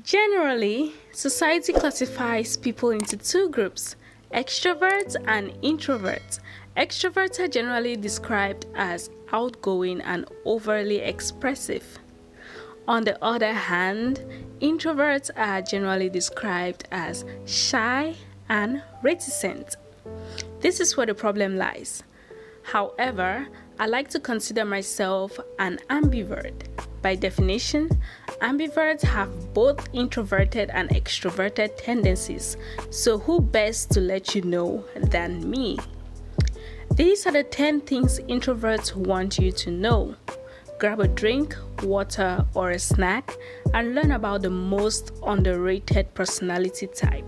Generally, society classifies people into two groups, extroverts and introverts. Extroverts are generally described as outgoing and overly expressive. On the other hand, introverts are generally described as shy and reticent. This is where the problem lies. However, I like to consider myself an ambivert. By definition, ambiverts have both introverted and extroverted tendencies, so who best to let you know than me? These are the 10 things introverts want you to know. Grab a drink, water, or a snack and learn about the most underrated personality type.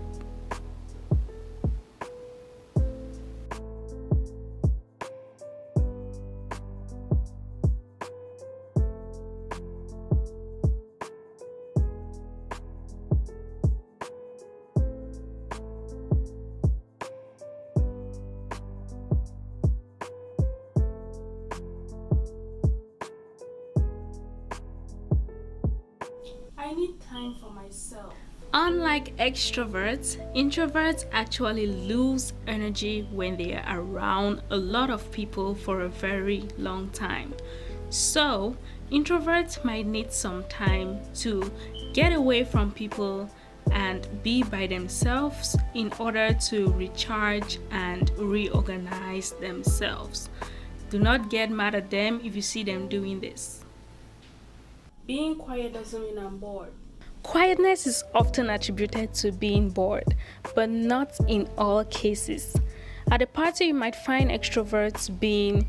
I need time for myself. Unlike extroverts, introverts actually lose energy when they are around a lot of people for a very long time. So, introverts might need some time to get away from people and be by themselves in order to recharge and reorganize themselves. Do not get mad at them if you see them doing this. Being quiet doesn't mean I'm bored. Quietness is often attributed to being bored, but not in all cases. At a party, you might find extroverts being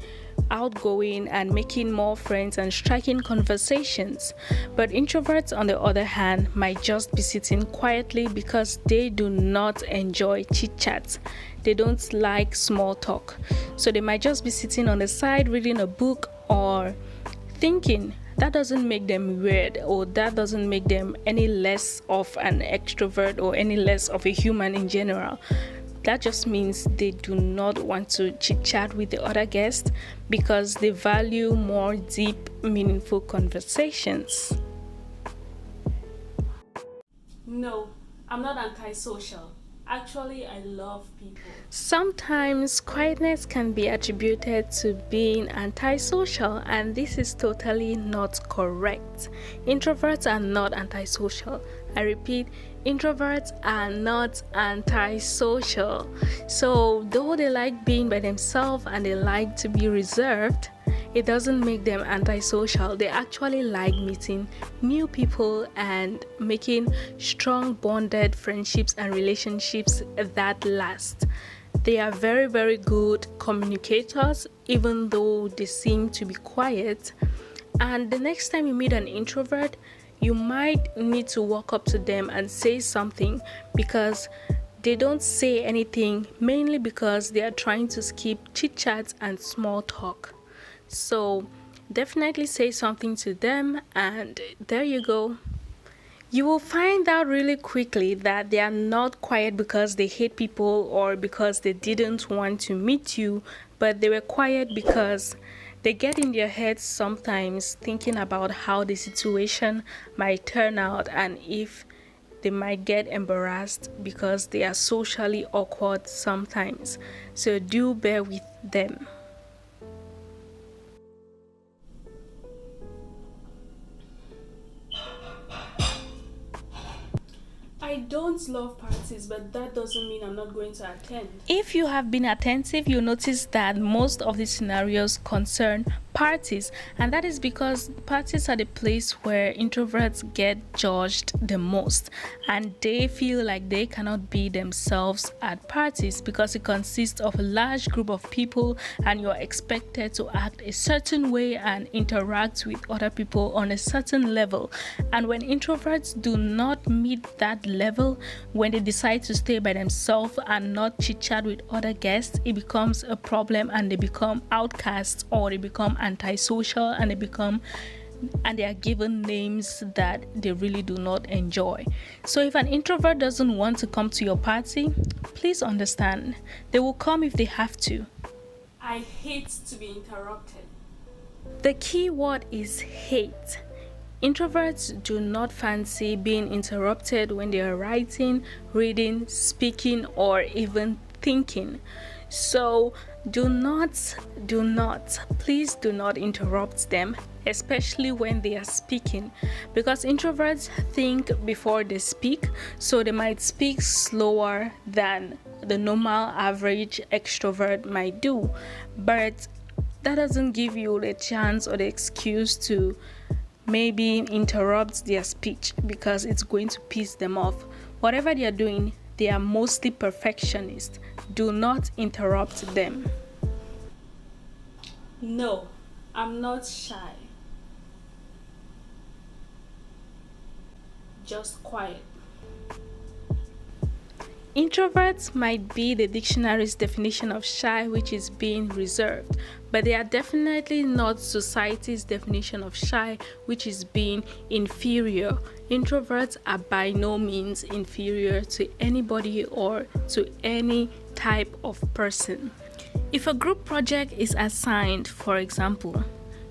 outgoing and making more friends and striking conversations, but introverts, on the other hand, might just be sitting quietly because they do not enjoy chit-chat. They don't like small talk, so they might just be sitting on the side reading a book or thinking. That doesn't make them weird, or that doesn't make them any less of an extrovert or any less of a human in general. That just means they do not want to chit chat with the other guests because they value more deep, meaningful conversations. No, I'm not antisocial. Actually, I love people. Sometimes quietness can be attributed to being antisocial, and this is totally not correct. Introverts are not antisocial. I repeat, introverts are not antisocial. So, though they like being by themselves and they like to be reserved, it doesn't make them antisocial. They actually like meeting new people and making strong bonded friendships and relationships that last. They are very, very good communicators, even though they seem to be quiet. And the next time you meet an introvert, you might need to walk up to them and say something because they don't say anything, mainly because they are trying to skip chit chat and small talk. So definitely say something to them, and there you go. You will find out really quickly that they are not quiet because they hate people or because they didn't want to meet you, but they were quiet because they get in their heads sometimes thinking about how the situation might turn out and if they might get embarrassed because they are socially awkward sometimes. So do bear with them. I don't love parties, but that doesn't mean I'm not going to attend. If you have been attentive, you'll notice that most of the scenarios concern parties, and that is because parties are the place where introverts get judged the most, and they feel like they cannot be themselves at parties because it consists of a large group of people and you're expected to act a certain way and interact with other people on a certain level. And when introverts do not meet that level, when they decide to stay by themselves and not chit chat with other guests, it becomes a problem and they become outcasts, or they become antisocial, and they are given names that they really do not enjoy. So if an introvert doesn't want to come to your party, please understand. They will come if they have to. I hate to be interrupted. The key word is hate. Introverts do not fancy being interrupted when they are writing, reading, speaking, or even thinking. So please do not interrupt them, especially when they are speaking, because introverts think before they speak, so they might speak slower than the normal average extrovert might do. But that doesn't give you the chance or the excuse to maybe interrupt their speech, because it's going to piss them off. Whatever they are doing, they are mostly perfectionists. Do not interrupt them. No, I'm not shy. Just quiet. Introverts might be the dictionary's definition of shy, which is being reserved, but they are definitely not society's definition of shy, which is being inferior. Introverts are by no means inferior to anybody or to any type of person. If a group project is assigned, for example,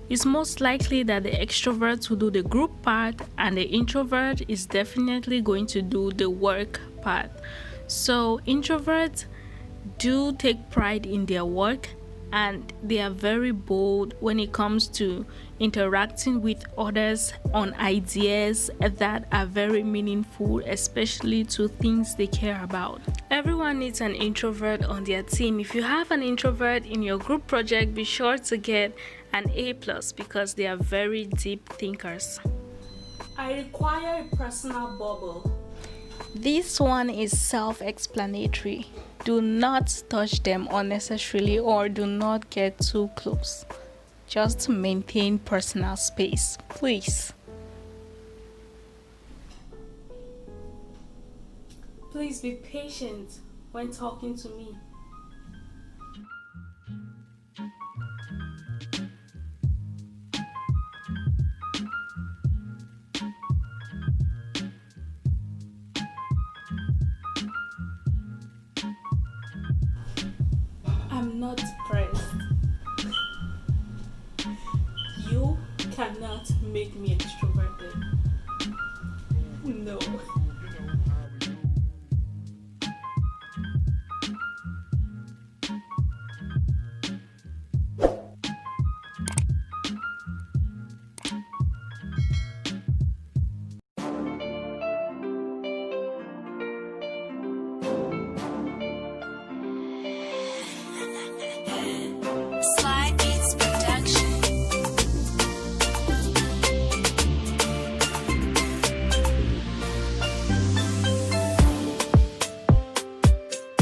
it's most likely that the extrovert will do the group part and the introvert is definitely going to do the work part. So introverts do take pride in their work, and they are very bold when it comes to interacting with others on ideas that are very meaningful, especially to things they care about. Everyone needs an introvert on their team. If you have an introvert in your group project, be sure to get an A+, because they are very deep thinkers. I require a personal bubble. This one is self-explanatory. Do not touch them unnecessarily or do not get too close. Just maintain personal space, please. Please be patient when talking to me. I'm not pressed. You cannot make me